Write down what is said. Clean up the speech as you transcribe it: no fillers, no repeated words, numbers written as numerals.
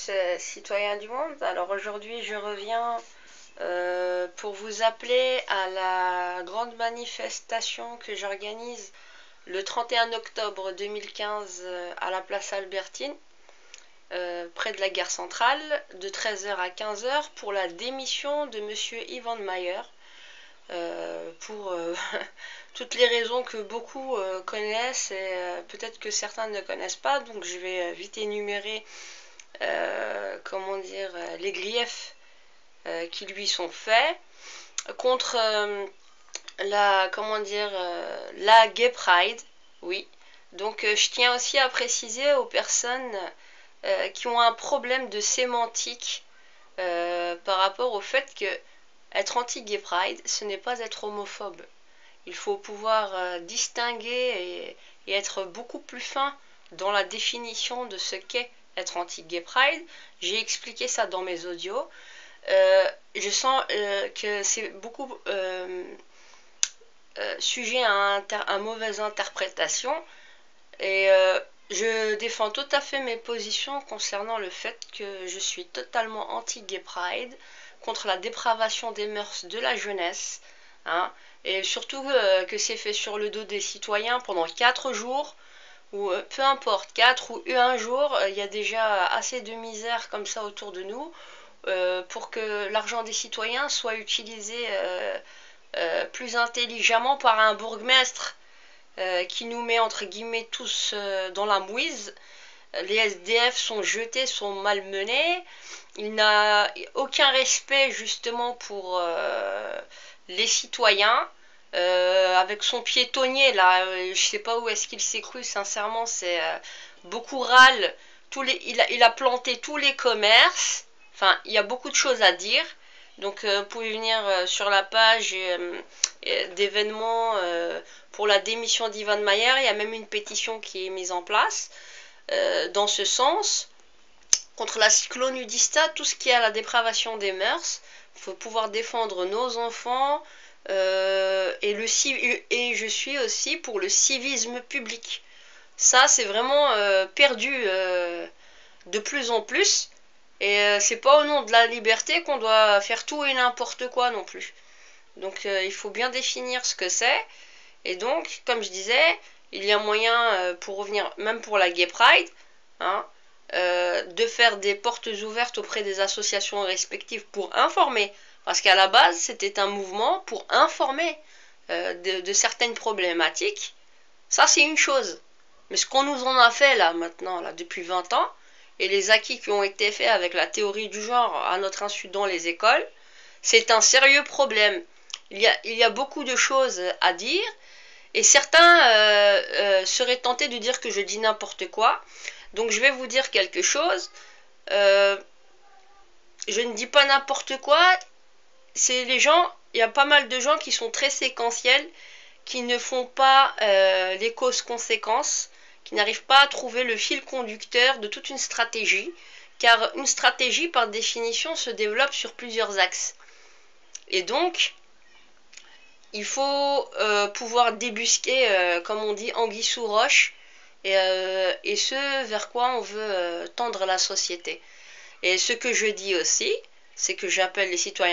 tous, citoyens du monde. Alors aujourd'hui, je reviens pour vous appeler à la grande manifestation que j'organise le 31 octobre 2015 à la place Albertine, près de la gare centrale, de 13 h à 15 h pour la démission de Monsieur Ivan Mayer, pour toutes les raisons que beaucoup connaissent et peut-être que certains ne connaissent pas, donc je vais vite énumérer comment dire, les griefs qui lui sont faits contre la, comment dire, la Gay Pride, oui. Donc je tiens aussi à préciser aux personnes qui ont un problème de sémantique par rapport au fait que être anti-gay pride, ce n'est pas être homophobe. Il faut pouvoir distinguer et être beaucoup plus fin dans la définition de ce qu'est être anti-gay pride. J'ai expliqué ça dans mes audios. Je sens que c'est beaucoup sujet à mauvaise interprétation et je défends tout à fait mes positions concernant le fait que je suis totalement anti-gay pride, contre la dépravation des mœurs de la jeunesse, hein, et surtout que c'est fait sur le dos des citoyens pendant 4 jours, ou peu importe, 4 ou 1 jour, il y a déjà assez de misère comme ça autour de nous, pour que l'argent des citoyens soit utilisé plus intelligemment par un bourgmestre qui nous met entre guillemets tous dans la mouise. Les SDF sont jetés, sont malmenés. Il n'a aucun respect justement pour les citoyens. Avec son piétonnier là, je sais pas où est-ce qu'il s'est cru, sincèrement, c'est beaucoup râle. Il a planté tous les commerces. Enfin, il y a beaucoup de choses à dire. Donc vous pouvez venir sur la page d'événements pour la démission d'Ivan Mayer. Il y a même une pétition qui est mise en place dans ce sens, contre la cyclonudista, tout ce qui est à la dépravation des mœurs. Il faut pouvoir défendre nos enfants, et je suis aussi pour le civisme public. Ça, c'est vraiment perdu de plus en plus, et c'est pas au nom de la liberté qu'on doit faire tout et n'importe quoi non plus. Donc il faut bien définir ce que c'est. Et donc, comme je disais, il y a moyen, pour revenir, même pour la Gay Pride, hein, de faire des portes ouvertes auprès des associations respectives pour informer. Parce qu'à la base, c'était un mouvement pour informer de certaines problématiques. Ça, c'est une chose. Mais ce qu'on nous en a fait là, maintenant, là, depuis 20 ans, et les acquis qui ont été faits avec la théorie du genre à notre insu dans les écoles, c'est un sérieux problème. Il y a beaucoup de choses à dire. Et certains seraient tentés de dire que je dis n'importe quoi. Donc je vais vous dire quelque chose. Je ne dis pas n'importe quoi. C'est les gens, il y a pas mal de gens qui sont très séquentiels, qui ne font pas les causes-conséquences, qui n'arrivent pas à trouver le fil conducteur de toute une stratégie. Car une stratégie, par définition, se développe sur plusieurs axes. Et donc, il faut pouvoir débusquer, comme on dit, anguille sous roche, et ce vers quoi on veut tendre la société. Et ce que je dis aussi, c'est que j'appelle les citoyens